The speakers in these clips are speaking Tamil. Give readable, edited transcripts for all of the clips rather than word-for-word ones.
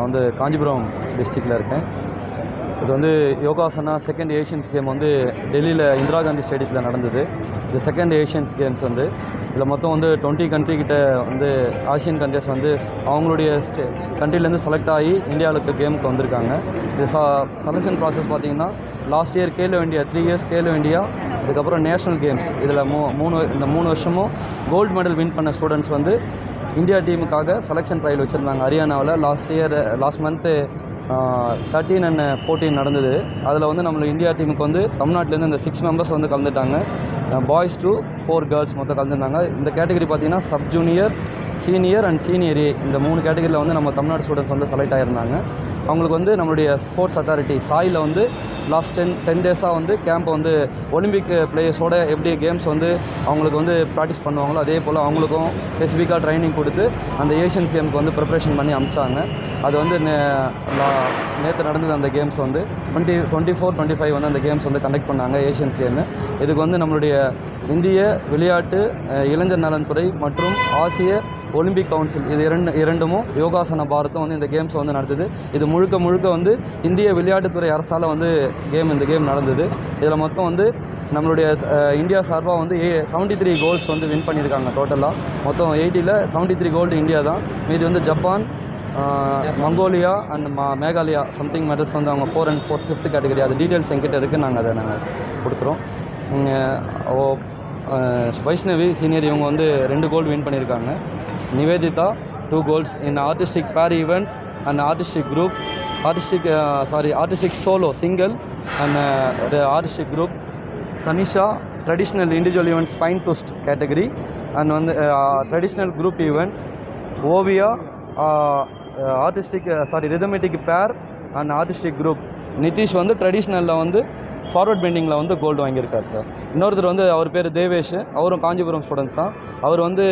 நான் வந்து காஞ்சிபுரம் டிஸ்ட்ரிக்டில் இருக்கேன். இது வந்து யோகாசனா செகண்ட் ஏஷியன்ஸ் கேம் வந்து டெல்லியில் இந்திரா காந்தி ஸ்டேடியத்தில் நடந்தது. இது செகண்ட் ஏஷியன்ஸ் கேம்ஸ் வந்து இதில் மொத்தம் வந்து 20 கண்ட்ரி கிட்ட வந்து ஆசியன் கண்ட்ரிஸ் வந்து அவங்களுடைய கண்ட்ரிலேருந்து செலக்ட் ஆகி இந்தியாவுக்கு கேமுக்கு வந்திருக்காங்க. இது செலெக்ஷன் ப்ராசஸ் பார்த்திங்கன்னா last year Khelo India 3 years Khelo India, அதுக்கப்புறம் நேஷ்னல் கேம்ஸ் இதில் இந்த 3 வருஷமும் கோல்டு மெடல் வின் பண்ண ஸ்டூடெண்ட்ஸ் வந்து இந்தியா டீமுக்காக செலெக்ஷன் ட்ரையல் வச்சுருந்தாங்க ஹரியானாவில். லாஸ்ட் மந்த்து 13 and 14 நடந்தது. அதில் வந்து நம்மளோட இந்தியா டீமுக்கு வந்து தமிழ்நாட்டிலேருந்து இந்த 6 மெம்பர்ஸ் வந்து கலந்துட்டாங்க. பாய்ஸ் 2 4 கேர்ள்ஸ் மொத்தம் கலந்துருந்தாங்க. இந்த கேட்டகரி பார்த்திங்கன்னா sub junior, senior and senior A, இந்த 3 கேட்டகரியில் வந்து நம்ம தமிழ்நாடு ஸ்டூடெண்ட்ஸ் வந்து செலக்ட் ஆகியிருந்தாங்க. அவங்களுக்கு வந்து நம்மளுடைய ஸ்போர்ட்ஸ் அத்தாரிட்டி சாயில் வந்து லாஸ்ட் 10 டேஸாக வந்து கேம்பை வந்து ஒலிம்பிக் பிளேயர்ஸோட எப்படி கேம்ஸ் வந்து அவங்களுக்கு வந்து ப்ராக்டிஸ் பண்ணுவாங்களோ அதே போல் அவங்களுக்கும் ஸ்பெசிஃபிக்காக ட்ரைனிங் கொடுத்து அந்த ஏஷியன்ஸ் கேமுக்கு வந்து ப்ரிப்ரேஷன் பண்ணி அனுப்பிச்சாங்க. அது வந்து நேற்று நடந்தது. அந்த கேம்ஸ் வந்து 24, 25 வந்து அந்த கேம்ஸ் வந்து கண்டக்ட் பண்ணாங்க ஏஷியன்ஸ் கேமு. இதுக்கு வந்து நம்மளுடைய இந்திய விளையாட்டு இளைஞர் நலன்துறை மற்றும் ஆசிய ஒலிம்பிக் கவுன்சில் இது இரண்டுமும் யோகாசன பாரத்தும் வந்து இந்த கேம்ஸ் வந்து நடத்துது. இது முழுக்க வந்து இந்திய விளையாட்டுத்துறை அரசால் வந்து இந்த கேம் நடந்தது. இதில் மொத்தம் வந்து நம்மளுடைய இந்தியா சார்பாக வந்து 73 கோல்ஸ் வந்து வின் பண்ணியிருக்காங்க. டோட்டலாக மொத்தம் 80ல் 73 கோல்டு இந்தியா தான். மீது வந்து Japan, Mongolia and Meghalaya something medals வந்து அவங்க 4 and 5th கேட்டகரி. அது டீட்டெயில்ஸ் எங்கிட்ட இருக்குது, நாங்கள் கொடுக்குறோம். வைஷ்ணவி சீனியர் இவங்க வந்து 2 கோல்டு வின் பண்ணியிருக்காங்க. நிவேதிதா 2 கோல்ஸ் இன் ஆர்டிஸ்டிக் பேர் event and artistic group, artistic solo single and artistic group. Tanisha traditional individual event spine twist category and வந்து ட்ரெடிஷ்னல் குரூப் ஈவெண்ட். ஓவியா ரிதமெட்டிக் பேர் அண்ட் ஆர்டிஸ்டிக் குரூப். நிதிஷ் வந்து ட்ரெடிஷ்னலில் வந்து ஃபார்வர்ட் பெண்டிங்கில் வந்து கோல்டு வாங்கியிருக்கார் சார். இன்னொருத்தர் வந்து அவர் பேர் தேவேஷ், அவரும் காஞ்சிபுரம் ஸ்டூடெண்ட்ஸ் தான். அவர் வந்து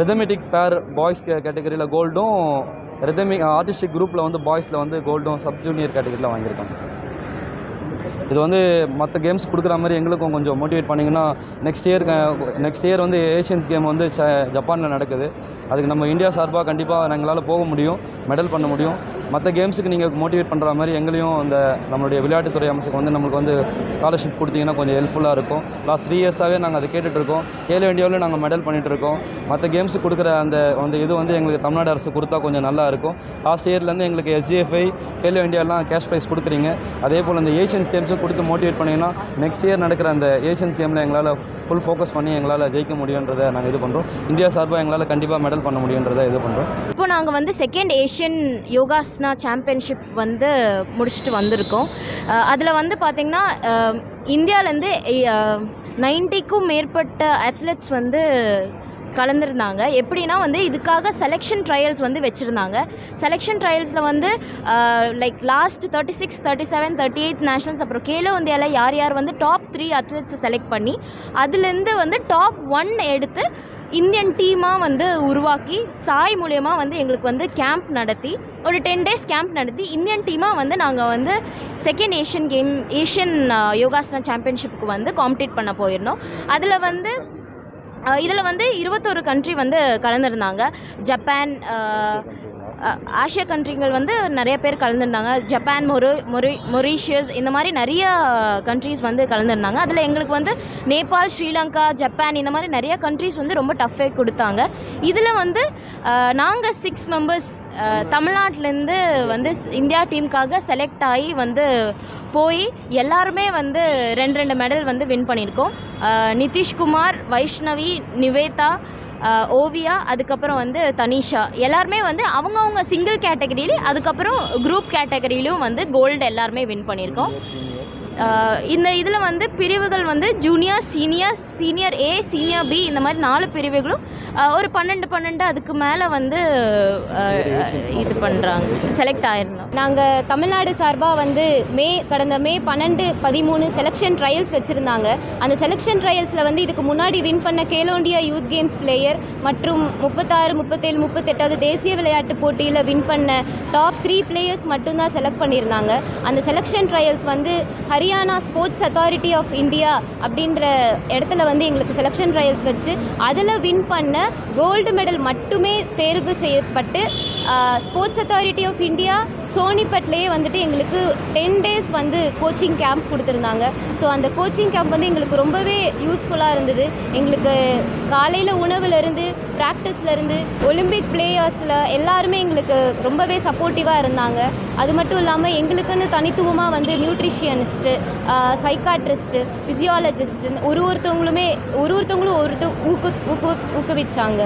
ரிதமெட்டிக் பேர் பாய்ஸ் கேட்டகரியில் கோல்டும், ஆர்டிஸ்டிக் குரூப்பில் வந்து பாய்ஸில் வந்து கோல்டும் சப் ஜூனியர் கேட்டகரியில் வாங்கியிருக்காங்க சார். இது வந்து மற்ற கேம்ஸ் கொடுக்குற மாதிரி எங்களுக்கும் கொஞ்சம் மோட்டிவேட் பண்ணிங்கன்னா நெக்ஸ்ட் இயர் வந்து ஏஷியன்ஸ் கேம் வந்து ஜப்பானில் நடக்குது. அதுக்கு நம்ம இந்தியா சார்பாக கண்டிப்பாக எங்களால் போக முடியும், மெடல் பண்ண முடியும். மற்ற கேம்ஸுக்கு நீங்கள் மோட்டிவேட் பண்ணுற மாதிரி எங்களையும் இந்த நம்மளுடைய விளையாட்டுத்துறை அமைச்சுக்கு வந்து நம்மளுக்கு வந்து ஸ்காலர்ஷிப் கொடுத்தீங்கன்னா கொஞ்சம் ஹெல்ப்ஃபுல்லாக இருக்கும். லாஸ்ட் 3 இயர்ஸாகவே நாங்கள் அதை கேட்டுட்ருக்கோம். கேலோ இண்டியாவில் நாங்கள் மெடல் பண்ணிகிட்ருக்கோம். மற்ற கேம்ஸுக்கு கொடுக்குற அந்த இது வந்து எங்களுக்கு தமிழ்நாடு அரசு கொடுத்தா கொஞ்சம் நல்லா இருக்கும். லாஸ்ட் இயர்லேருந்து எங்களுக்கு SGFI கேலோ இண்டியாலாம் கேஷ் ப்ரைஸ் கொடுக்குறீங்க. அதே போல் இந்த ஏஷியன்ஸ் கேம்ஸும் கொடுத்து மோட்டிவேட் பண்ணிங்கன்னா நெக்ஸ்ட் இயர் நடக்கிற அந்த ஏஷியன்ஸ் கேமில் எங்களால் ஃபுல் ஃபோக்கஸ் பண்ணி எங்களால் ஜெயிக்க முடியுன்றதை நாங்கள் இது பண்ணுறோம். இந்தியா சார்பாக எங்களால் கண்டிப்பாக மெடல் பண்ண முடியுன்றதை இது பண்ணுறோம். இப்போ நாங்கள் வந்து செகண்ட் ஏஷியன் யோகாசனா சாம்பியன்ஷிப் வந்து முடிச்சுட்டு வந்திருக்கோம். அதில் வந்து பார்த்திங்கன்னா இந்தியாவிலேருந்து 90க்கும் மேற்பட்ட அத்லெட்ஸ் வந்து கலந்துருந்தாங்க. எப்படின்னா வந்து இதுக்காக செலெக்ஷன் ட்ரையல்ஸ் வந்து வச்சுருந்தாங்க. செலெக்ஷன் ட்ரையல்ஸில் வந்து லைக் லாஸ்ட் 36, 37, 38 நேஷனல்ஸ் அப்புறம் கேலோ இந்தியாவில் யார் வந்து டாப் 3 அத்லெட்ஸை செலக்ட் பண்ணி அதுலேருந்து வந்து டாப் 1 எடுத்து இந்தியன் டீமாக வந்து உருவாக்கி சாய் மூலயமா வந்து எங்களுக்கு வந்து கேம்ப் நடத்தி ஒரு 10 days கேம்ப் நடத்தி இந்தியன் டீமாக வந்து நாங்கள் வந்து செகண்ட் ஏஷியன் யோகாசனா சாம்பியன்ஷிப்புக்கு வந்து காம்பீட் பண்ண போயிருந்தோம். இதில் வந்து 21 கண்ட்ரி வந்து கலந்துருந்தாங்க. ஜப்பான், ஆசியா கண்ட்ரிகள் வந்து நிறைய பேர் கலந்துருந்தாங்க. ஜப்பான், மொரீஷியஸ் இந்த மாதிரி நிறைய கண்ட்ரிஸ் வந்து கலந்துருந்தாங்க. அதில் எங்களுக்கு வந்து நேபாள், ஸ்ரீலங்கா, ஜப்பான் இந்த மாதிரி நிறைய கண்ட்ரிஸ் வந்து ரொம்ப டஃபே கொடுத்தாங்க. இதில் வந்து நாங்கள் 6 மெம்பர்ஸ் தமிழ்நாட்டிலேருந்து வந்து இந்தியா டீமுக்காக செலக்ட் ஆகி வந்து போய் எல்லாருமே வந்து 2 மெடல் வந்து வின் பண்ணியிருக்கோம். நிதிஷ்குமார், வைஷ்ணவி, நிவேதா, ஓவியா, அதுக்கப்புறம் வந்து தனிஷா எல்லாருமே வந்து அவங்கவுங்க சிங்கிள் கேட்டகரியிலே அதுக்கப்புறம் குரூப் கேட்டகரியிலும் வந்து கோல்டு எல்லாருமே வின் பண்ணியிருக்கோம். இந்த இதில் வந்து பிரிவுகள் வந்து ஜூனியர், சீனியர் ஏ, சீனியர் பி இந்த மாதிரி 4 பிரிவுகளும் ஒரு 12 அதுக்கு மேலே வந்து இது பண்ணுறாங்க, செலக்ட் ஆகிருந்தோம். நாங்கள் தமிழ்நாடு சார்பாக வந்து கடந்த மே 12, 13 செலெக்ஷன் ட்ரையல்ஸ் வச்சுருந்தாங்க. அந்த செலெக்ஷன் ட்ரையல்ஸில் வந்து இதுக்கு முன்னாடி வின் பண்ண Khelo India youth games player மற்றும் 36, 37, 38வது தேசிய விளையாட்டு போட்டியில் வின் பண்ண டாப் 3 பிளேயர்ஸ் மட்டும்தான் செலக்ட் பண்ணியிருந்தாங்க. அந்த செலெக்ஷன் ட்ரையல்ஸ் வந்து Haryana sports authority of India அப்படின்ற இடத்துல வந்து எங்களுக்கு செலெக்ஷன் ட்ரையல்ஸ் வச்சு அதில் வின் பண்ண கோல்டு மெடல் மட்டுமே தேர்வு செய்யப்பட்டு ஸ்போர்ட்ஸ் அத்தாரிட்டி ஆஃப் இந்தியா சோனிபட்லேயே வந்துட்டு எங்களுக்கு 10 days வந்து கோச்சிங் கேம்ப் கொடுத்துருந்தாங்க. ஸோ அந்த கோச்சிங் கேம்ப் வந்து எங்களுக்கு ரொம்பவே யூஸ்ஃபுல்லாக இருந்தது. எங்களுக்கு காலையில் உணவுலேருந்து ப்ராக்டிஸ்லேருந்து ஒலிம்பிக் பிளேயர்ஸில் எல்லாருமே எங்களுக்கு ரொம்பவே சப்போர்ட்டிவாக இருந்தாங்க. அது மட்டும் இல்லாமல் எங்களுக்குன்னு தனித்துவமாக வந்து நியூட்ரிஷியனிஸ்ட்டு, சைக்காட்ரிஸ்ட்டு, ஃபிசியாலஜிஸ்ட்டுன்னு ஒருத்தவங்களும் ஊக்குவிச்சாங்க.